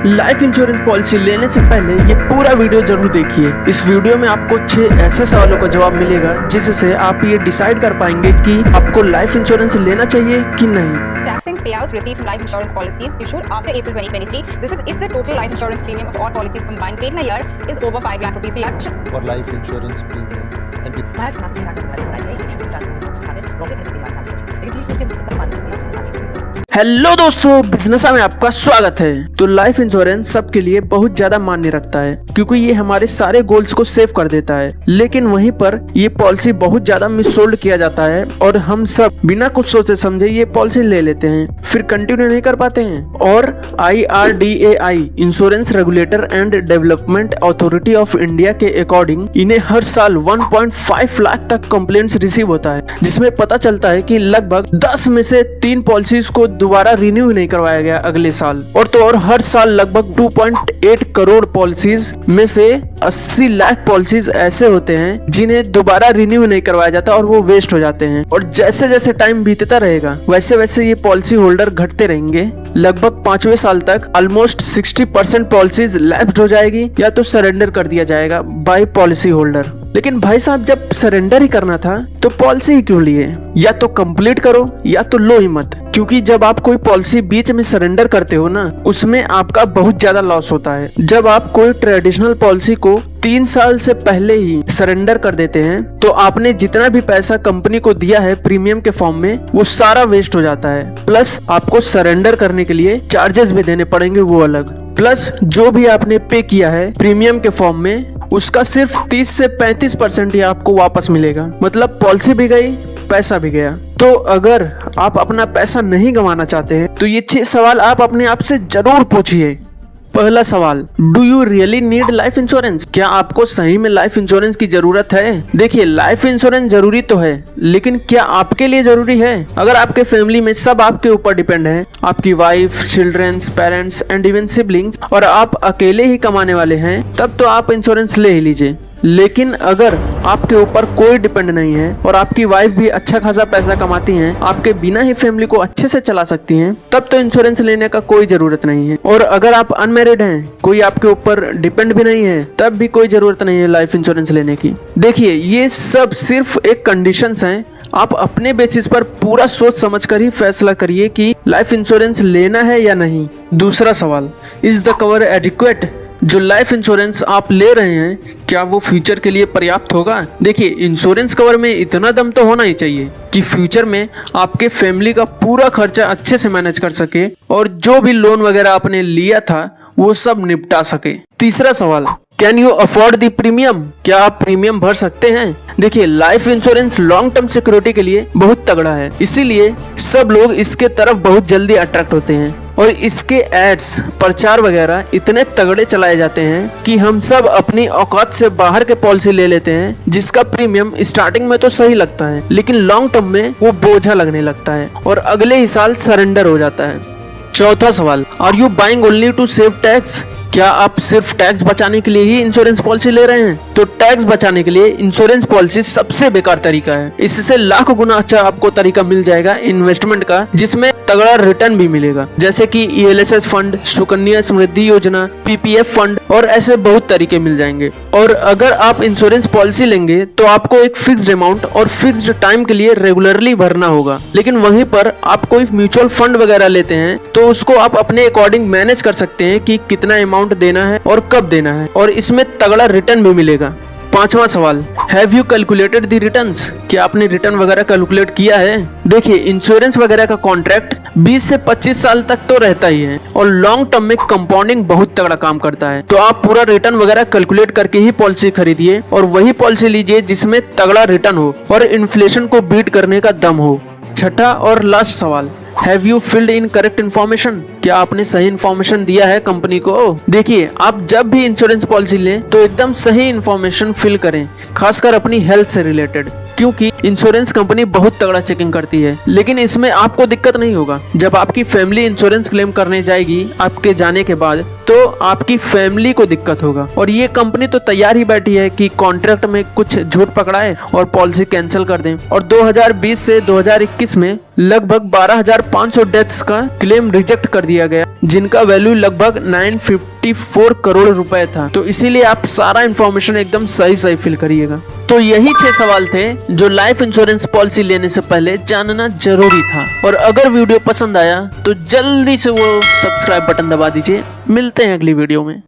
Life insurance policy लेने से पहले ये पूरा वीडियो जरूर देखिए। इस वीडियो में आपको 6 ऐसे सवालों का जवाब मिलेगा जिससे आप ये डिसाइड कर पाएंगे कि आपको लाइफ इंश्योरेंस लेना चाहिए कि नहीं। Taxing payouts received from life insurance policies issued after April 2023. This is if the total life insurance premium of all policies combined paid in a year is over 5 lakh rupees. For life insurance premium and Bharat मासिक सेवा का प्रदान है insurance जारी होने से खातिर रोके थे दिवाली साथ लेकिन प्लीज उसके मुझसे बात करते हैं साथ। हेलो दोस्तों, बिजनेस में आपका स्वागत है। तो लाइफ इंश्योरेंस सबके लिए बहुत ज्यादा मान्य रखता है क्योंकि ये हमारे सारे गोल्स को सेव कर देता है, लेकिन वहीं पर ये पॉलिसी बहुत ज्यादा मिससोल्ड किया जाता है और हम सब बिना कुछ सोचे समझे ये पॉलिसी ले लेते हैं, फिर कंटिन्यू नहीं कर पाते हैं। और IRDAI insurance regulator and development authority of India के अकॉर्डिंग इन्हें हर साल 1.5 लाख तक कंप्लेंट्स रिसीव होता है, जिसमें पता चलता है कि लगभग 10 में से 3 पॉलिसीज को दोबारा रिन्यू नहीं करवाया गया अगले साल। और हर साल लगभग 2.8 करोड़ पॉलिसीज में से 80 लाख पॉलिसीज ऐसे होते हैं जिन्हें दोबारा रिन्यू नहीं करवाया जाता और वो वेस्ट हो जाते हैं। और जैसे जैसे टाइम बीतता रहेगा वैसे वैसे ये पॉलिसी होल्डर घटते रहेंगे। लगभग 5वें साल तक ऑलमोस्ट 60% पॉलिसीज लैप्स्ड हो जाएगी या तो सरेंडर कर दिया जाएगा बाय पॉलिसी होल्डर। लेकिन भाई साहब, जब सरेंडर ही करना था तो पॉलिसी ही क्यों लिए? या तो कंप्लीट करो या तो लो ही मत, क्योंकि जब आप कोई पॉलिसी बीच में सरेंडर करते हो ना, उसमें आपका बहुत ज्यादा लॉस होता है। जब आप कोई ट्रेडिशनल पॉलिसी को 3 साल से पहले ही सरेंडर कर देते हैं तो आपने जितना भी पैसा कंपनी को दिया है प्रीमियम के फॉर्म में वो सारा वेस्ट हो जाता है। प्लस आपको सरेंडर करने के लिए चार्जेस भी देने पड़ेंगे वो अलग। प्लस जो भी आपने पे किया है प्रीमियम के फॉर्म में उसका सिर्फ 30 से 35% ही आपको वापस मिलेगा। मतलब पॉलिसी भी गई, पैसा भी गया। तो अगर आप अपना पैसा नहीं गंवाना चाहते हैं तो ये 6 सवाल आप अपने आप से जरूर पूछिए। पहला सवाल, do you really need life insurance? क्या आपको सही में लाइफ इंश्योरेंस की जरूरत है? देखिए, लाइफ इंश्योरेंस जरूरी तो है, लेकिन क्या आपके लिए जरूरी है? अगर आपके फैमिली में सब आपके ऊपर डिपेंड है, आपकी wife, childrens, parents and even siblings, और आप अकेले ही कमाने वाले हैं, तब तो आप इंश्योरेंस ले ही लीजिए। लेकिन अगर आपके ऊपर कोई डिपेंड नहीं है और आपकी वाइफ भी अच्छा खासा पैसा कमाती हैं, आपके बिना ही फैमिली को अच्छे से चला सकती हैं, तब तो इंश्योरेंस लेने का कोई जरूरत नहीं है। और अगर आप अनमैरिड हैं, कोई आपके ऊपर डिपेंड भी नहीं है, तब भी कोई जरूरत नहीं है लाइफ इंश्योरेंस लेने की। देखिए, ये सब सिर्फ एक कंडीशंस हैं। आप अपने बेसिस पर पूरा सोच समझ कर ही फैसला करिए कि लाइफ इंश्योरेंस लेना है या नहीं। दूसरा सवाल, इज द कवर एडिक्वेट? जो लाइफ इंश्योरेंस आप ले रहे हैं क्या वो फ्यूचर के लिए पर्याप्त होगा? देखिए, इंश्योरेंस कवर में इतना दम तो होना ही चाहिए कि फ्यूचर में आपके फैमिली का पूरा खर्चा अच्छे से मैनेज कर सके और जो भी लोन वगैरह आपने लिया था वो सब निपटा सके। तीसरा सवाल, can you afford the premium? क्या आप प्रीमियम भर सकते हैं? देखिए, life insurance long term security के लिए बहुत तगड़ा है, इसीलिए सब लोग इसके तरफ बहुत जल्दी अट्रैक्ट होते हैं और इसके एड्स, प्रचार वगैरह इतने तगड़े चलाए जाते हैं कि हम सब अपनी औकात से बाहर के पॉलिसी ले लेते हैं, जिसका प्रीमियम स्टार्टिंग में तो सही लगता है लेकिन लॉन्ग टर्म में वो बोझा लगने लगता है और अगले ही साल सरेंडर हो जाता है। चौथा सवाल, are you buying only to save tax? क्या आप सिर्फ टैक्स बचाने के लिए ही इंश्योरेंस पॉलिसी ले रहे हैं? तो टैक्स बचाने के लिए इंश्योरेंस पॉलिसी सबसे बेकार तरीका है। इससे लाखों गुना अच्छा आपको तरीका मिल जाएगा इन्वेस्टमेंट का, जिसमें तगड़ा रिटर्न भी मिलेगा, जैसे कि ELSS फंड, सुकन्या समृद्धि योजना, PPF फंड और ऐसे बहुत तरीके मिल जाएंगे। और अगर आप इंश्योरेंस पॉलिसी लेंगे तो आपको एक फिक्स्ड अमाउंट और फिक्स्ड टाइम के लिए रेगुलरली भरना होगा। लेकिन वहीं पर आप कोई म्यूचुअल फंड वगैरह लेते हैं तो उसको आप अपने अकॉर्डिंग मैनेज कर सकते हैं कि कितना अमाउंट देना है और कब देना है, और इसमें तगड़ा रिटर्न भी मिलेगा। पांचवा सवाल, have you calculated the returns? क्या आपने रिटर्न वगैरह कैलकुलेट किया है? देखिए, इंश्योरेंस वगैरह का कॉन्ट्रैक्ट 20 से 25 साल तक तो रहता ही है और लॉन्ग टर्म में कंपाउंडिंग बहुत तगड़ा काम करता है। तो आप पूरा रिटर्न वगैरह कैलकुलेट करके ही पॉलिसी खरीदिए और वही पॉलिसी लीजिए जिसमें तगड़ा रिटर्न हो और इन्फ्लेशन को बीट करने का दम हो। छठा और लास्ट सवाल, have you filled in correct information? क्या आपने सही इन्फॉर्मेशन दिया है कंपनी को? देखिए, आप जब भी इंश्योरेंस पॉलिसी लें तो एकदम सही इन्फॉर्मेशन फिल करें, खासकर अपनी हेल्थ से रिलेटेड, क्योंकि इंश्योरेंस कंपनी बहुत तगड़ा चेकिंग करती है, लेकिन इसमें आपको दिक्कत नहीं होगा। जब आपकी फैमिली इंश्योरेंस क्लेम करने जाएगी आपके जाने के बाद, तो आपकी फैमिली को दिक्कत होगा। और ये कंपनी तो तैयार ही बैठी है कि कॉन्ट्रैक्ट में कुछ झूठ पकड़ाए और पॉलिसी कैंसिल कर दें। और 2020 से 2021 में लगभग 12,500 डेथ्स का क्लेम रिजेक्ट कर दिया गया, जिनका वैल्यू लगभग 954 करोड़ रुपए था। तो इसीलिए आप सारा इंफॉर्मेशन एकदम सही फिल करिएगा। तो यही 6 सवाल थे जो लाइफ इंश्योरेंस पॉलिसी लेने से पहले जानना जरूरी था। और अगर वीडियो पसंद आया तो जल्दी से वो सब्सक्राइब बटन दबा दीजिए। मिलते हैं अगली वीडियो में।